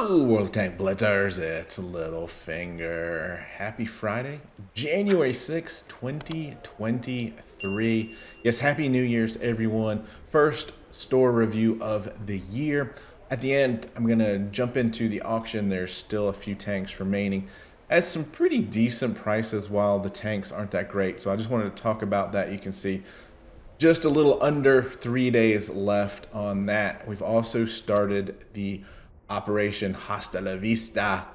Hello, World Tank Blitzers. It's Littlefinger. Happy Friday, January 6th, 2023. Yes, Happy New Year's, everyone. First store review of the year. At the end, I'm going to jump into the auction. There's still a few tanks remaining at some pretty decent prices while the tanks aren't that great. So I just wanted to talk about that. You can see just a little under 3 days left on that. We've also started the Operation Hasta la Vista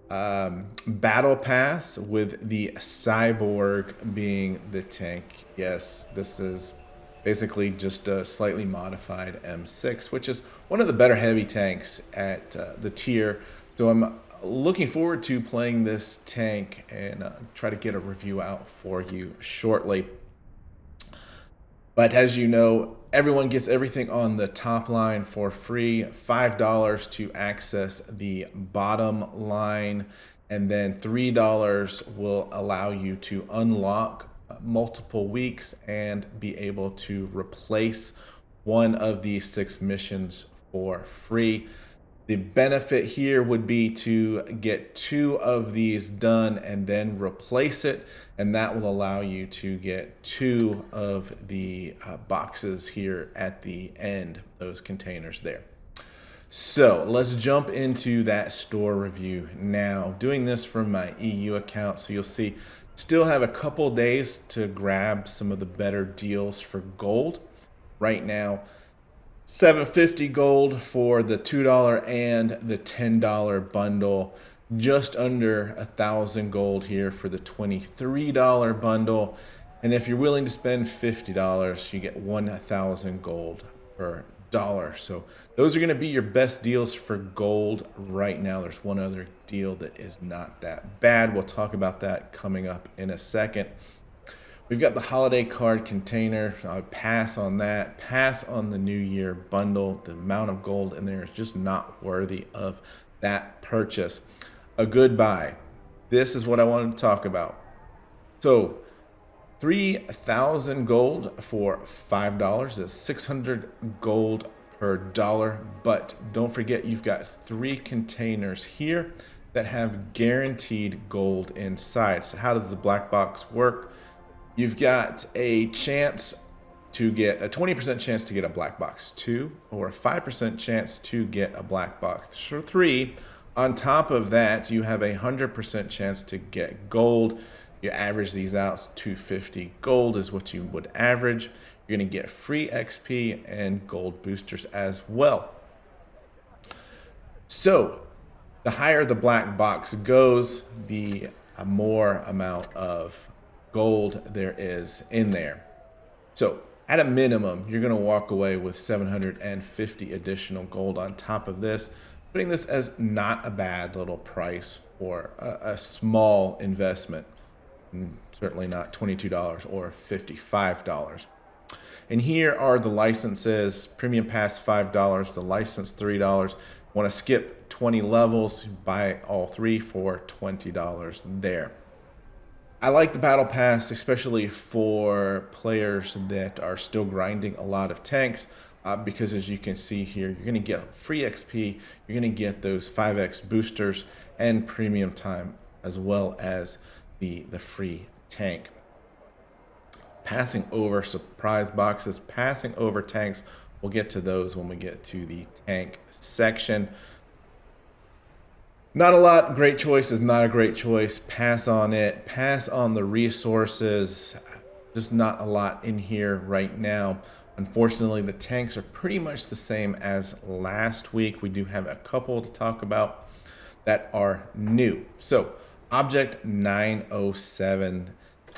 battle pass with the Cyborg being the tank. Yes, this is basically just a slightly modified M6, which is one of the better heavy tanks at the tier. So I'm looking forward to playing this tank and try to get a review out for you shortly. But as you know, everyone gets everything on the top line for free. $5 to access the bottom line, and then $3 will allow you to unlock multiple weeks and be able to replace one of these 6 missions for free. The benefit here would be to get 2 of these done and then replace it, and that will allow you to get 2 of the boxes here at the end, those containers there. So let's jump into that store review now. Doing this from my EU account, so you'll see still have a couple days to grab some of the better deals for gold. Right now, $750 gold for the $2 and the $10 bundle. Just under 1,000 gold here for the $23 bundle. And if you're willing to spend $50, you get 1,000 gold per dollar. So those are going to be your best deals for gold right now. There's one other deal that is not that bad. We'll talk about that coming up in a second. We've got the holiday card container. I would pass on that. Pass on the New Year bundle. The amount of gold in there is just not worthy of that purchase. A good buy. This is what I wanted to talk about. So 3,000 gold for $5 is 600 gold per dollar. But don't forget, you've got 3 containers here that have guaranteed gold inside. So how does the black box work? You've got a chance to get a 20% chance to get a black box 2, or a 5% chance to get a black box 3. On top of that, you have a 100% chance to get gold. You average these out, 250 gold is what you would average. You're going to get free XP and gold boosters as well. So the higher the black box goes, the more amount of gold there is in there. So at a minimum, you're going to walk away with 750 additional gold on top of this, putting this as not a bad little price for a small investment. Certainly not $22 or $55. And here are the licenses. Premium pass $5, the license $3. Want to skip 20 levels, buy all 3 for $20 there. I like the battle pass, especially for players that are still grinding a lot of tanks, because as you can see here, you're going to get free XP, you're going to get those 5x boosters and premium time, as well as the free tank. Passing over surprise boxes, passing over tanks, we'll get to those when we get to the tank section. Not a lot. Great choice is not a great choice. Pass on it. Pass on the resources. Just not a lot in here right now. Unfortunately, the tanks are pretty much the same as last week. We do have a couple to talk about that are new. So, Object 907,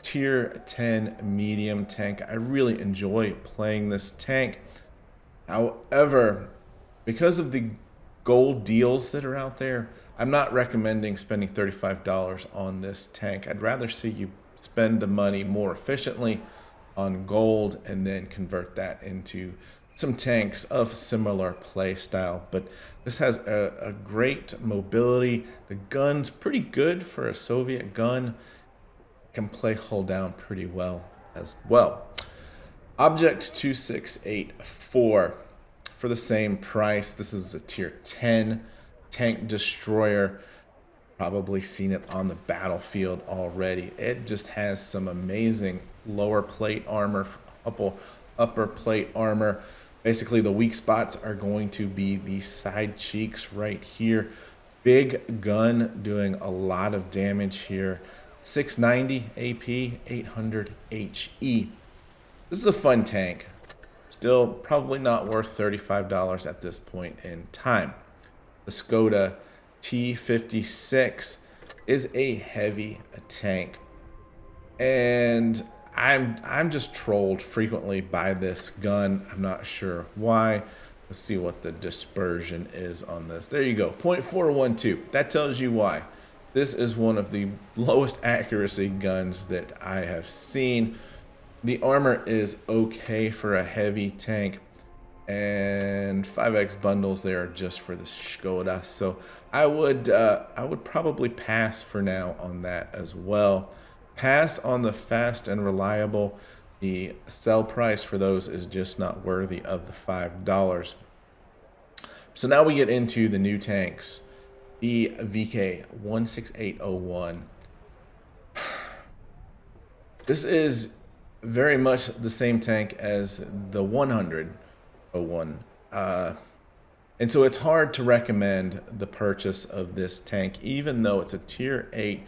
Tier 10 medium tank. I really enjoy playing this tank. However, because of the gold deals that are out there, I'm not recommending spending $35 on this tank. I'd rather see you spend the money more efficiently on gold and then convert that into some tanks of similar play style. But this has a great mobility. The gun's pretty good for a Soviet gun. Can play hull down pretty well as well. Object 2684 for the same price. This is a tier 10. tank destroyer. Probably seen it on the battlefield already. It just has some amazing lower plate armor, upper plate armor. Basically, the weak spots are going to be the side cheeks right here. Big gun doing a lot of damage here. 690 AP, 800 HE. This is a fun tank. Still probably not worth $35 at this point in time. The Skoda T56 is a heavy tank, and I'm just trolled frequently by this gun. I'm not sure why. Let's see what the dispersion is on this. There you go, 0.412. That tells you why. This is one of the lowest accuracy guns that I have seen. The armor is okay for a heavy tank, and 5x bundles there are just for the Skoda. So I would probably pass for now on that as well. Pass on the fast and reliable. The sell price for those is just not worthy of the $5. So now we get into the new tanks. The VK 16801. This is very much the same tank as the 10001. And so it's hard to recommend the purchase of this tank, even though it's a tier 8.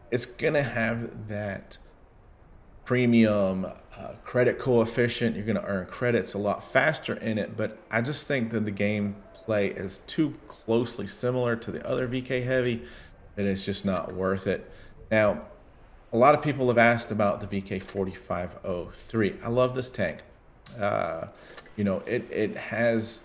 It's gonna have that premium credit coefficient. You're gonna earn credits a lot faster in it, but I just think that the gameplay is too closely similar to the other VK Heavy that it's just not worth it. Now, a lot of people have asked about the VK 4503. I love this tank. You know, it has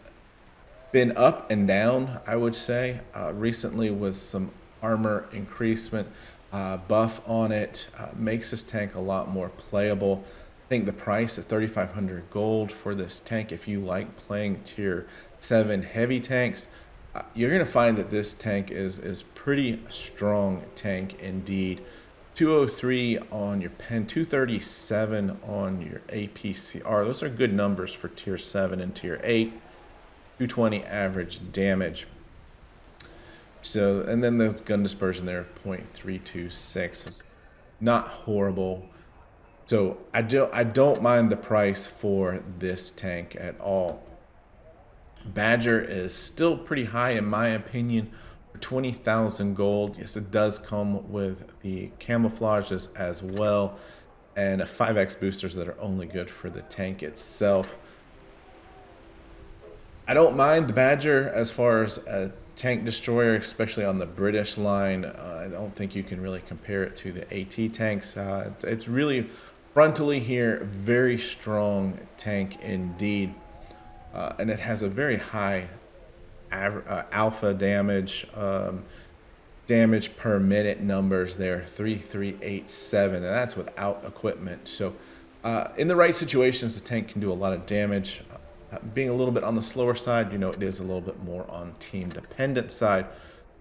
been up and down, I would say. Recently with some armor increasement buff on it, makes this tank a lot more playable. I think the price at 3,500 gold for this tank, if you like playing tier 7 heavy tanks, you're gonna find that this tank is pretty strong tank indeed. 203 on your pen, 237 on your APCR. Those are good numbers for tier 7 and tier 8. 220 average damage. So, and then there's gun dispersion there of 0.326. It's not horrible. So I don't mind the price for this tank at all. Badger is still pretty high in my opinion. 20,000 gold. Yes, it does come with the camouflages as well, and 5x boosters that are only good for the tank itself. I don't mind the Badger as far as a tank destroyer, especially on the British line. I don't think you can really compare it to the AT tanks. It's really frontally here, very strong tank indeed, and it has a very high alpha damage, damage per minute numbers there, 3387, and that's without equipment. So in the right situations, the tank can do a lot of damage. Being a little bit on the slower side, you know, it is a little bit more on team dependent side.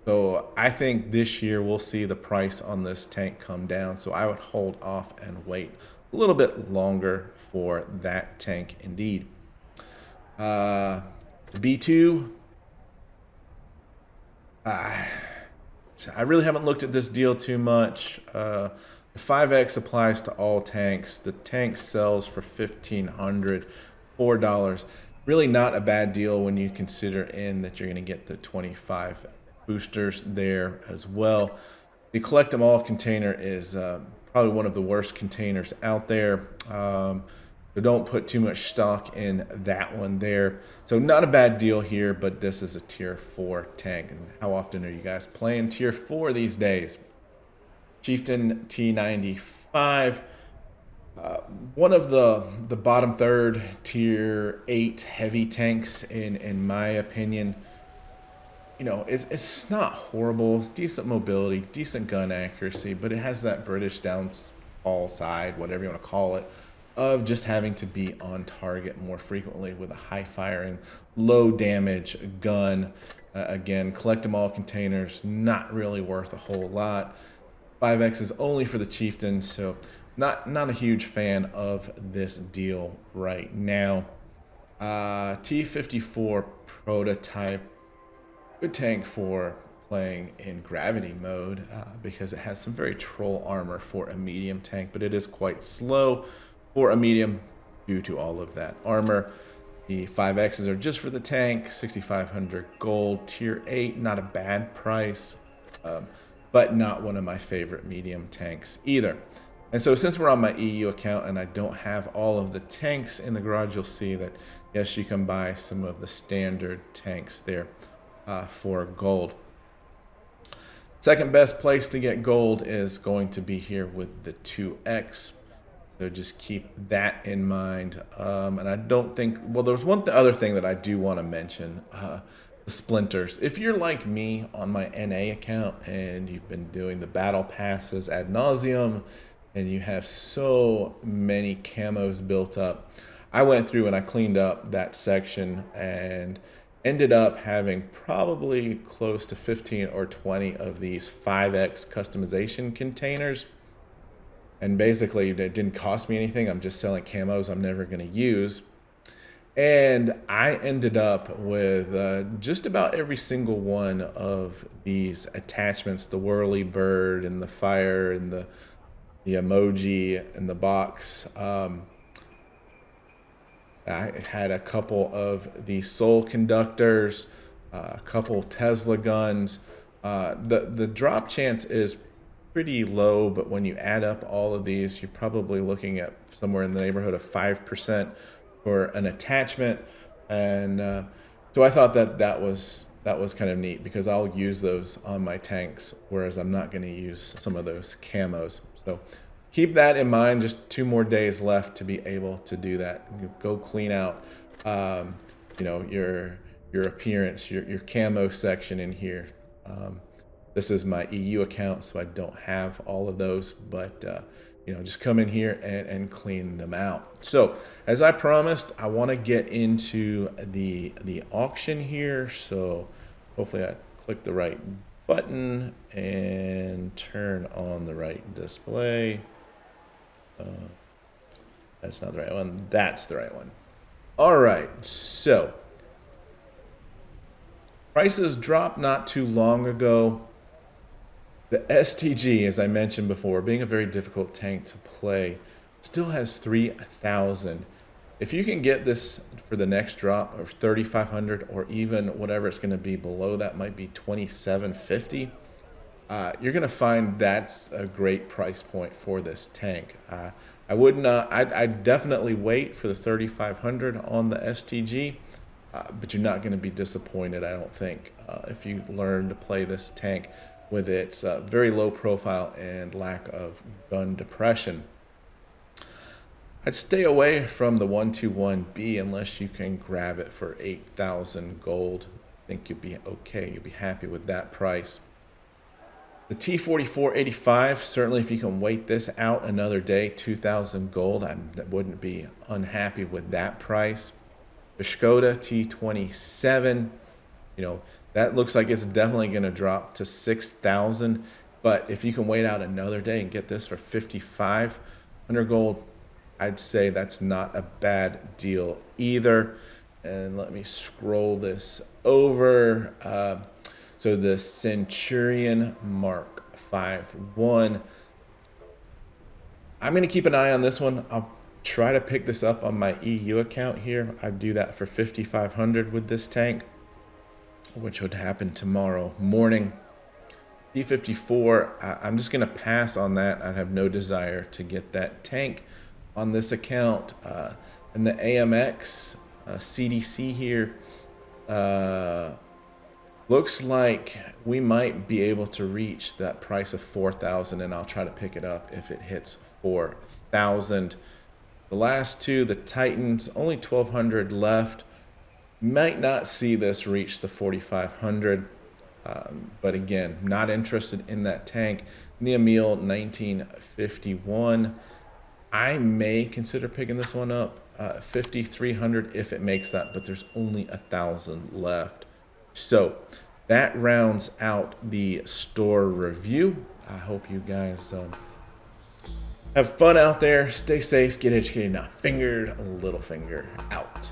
So I think this year we'll see the price on this tank come down. So I would hold off and wait a little bit longer for that tank indeed. B2, I really haven't looked at this deal too much. The 5x applies to all tanks. The tank sells for $1,500, $4. Really not a bad deal when you consider in that you're going to get the 25 boosters there as well. The collect them all container is probably one of the worst containers out there. So don't put too much stock in that one there. So not a bad deal here, but this is a tier 4 tank. And how often are you guys playing tier 4 these days? Chieftain T95. One of the bottom third tier 8 heavy tanks in my opinion. You know, it's not horrible. It's decent mobility, decent gun accuracy, but it has that British downfall side, whatever you want to call it, of just having to be on target more frequently with a high firing, low damage gun. Again, collect them all containers, not really worth a whole lot. 5x is only for the Chieftain, so not a huge fan of this deal right now. T54 prototype. Good tank for playing in gravity mode because it has some very troll armor for a medium tank, but it is quite slow for a medium due to all of that armor. The 5Xs are just for the tank, 6,500 gold, tier 8, not a bad price, but not one of my favorite medium tanks either. And so since we're on my EU account and I don't have all of the tanks in the garage, you'll see that, yes, you can buy some of the standard tanks there for gold. Second best place to get gold is going to be here with the 2X. So just keep that in mind. And I don't think, well, there's one other thing that I do want to mention, the splinters. If you're like me on my NA account and you've been doing the battle passes ad nauseum and you have so many camos built up, I went through and I cleaned up that section and ended up having probably close to 15 or 20 of these 5X customization containers. And basically, it didn't cost me anything. I'm just selling camos I'm never going to use. And I ended up with just about every single one of these attachments, the whirly bird and the fire and the emoji and the box. I had a couple of the soul conductors, a couple Tesla guns. The drop chance is pretty low, but when you add up all of these, you're probably looking at somewhere in the neighborhood of 5% for an attachment. And so I thought that was kind of neat because I'll use those on my tanks, whereas I'm not going to use some of those camos. So keep that in mind. Just 2 more days left to be able to do that. You go clean out, you know, your appearance, your camo section in here. This is my EU account, so I don't have all of those, but you know, just come in here and clean them out. So as I promised, I want to get into the auction here. So hopefully I click the right button and turn on the right display. That's not the right one. That's the right one. All right, so prices dropped not too long ago. The STG, as I mentioned before, being a very difficult tank to play, still has 3,000. If you can get this for the next drop of 3,500 or even whatever it's going to be below that, might be 2,750, you're going to find that's a great price point for this tank. I'd definitely wait for the 3,500 on the STG, but you're not going to be disappointed, I don't think, if you learn to play this tank with its very low profile and lack of gun depression. I'd stay away from the 121B unless you can grab it for 8,000 gold. I think you'll be okay. You'll be happy with that price. The T4485, certainly if you can wait this out another day, 2,000 gold, I wouldn't be unhappy with that price. The Skoda T27, you know, that looks like it's definitely going to drop to 6,000. But if you can wait out another day and get this for 5,500 gold, I'd say that's not a bad deal either. And let me scroll this over. So the Centurion Mark 5.1. I'm going to keep an eye on this one. I'll try to pick this up on my EU account here. I'd do that for 5,500 with this tank, which would happen tomorrow morning. D54, I'm just going to pass on that. I have no desire to get that tank on this account. And the AMX CDC here looks like we might be able to reach that price of 4,000, and I'll try to pick it up if it hits 4,000. The last two, the Titans, only 1,200 left. Might not see this reach the 4,500, but again, not interested in that tank. The Emil 1951, I may consider picking this one up, 5,300 if it makes that, but there's only 1,000 left. So that rounds out the store review. I hope you guys have fun out there, stay safe, get educated, not fingered. Littlefinger out.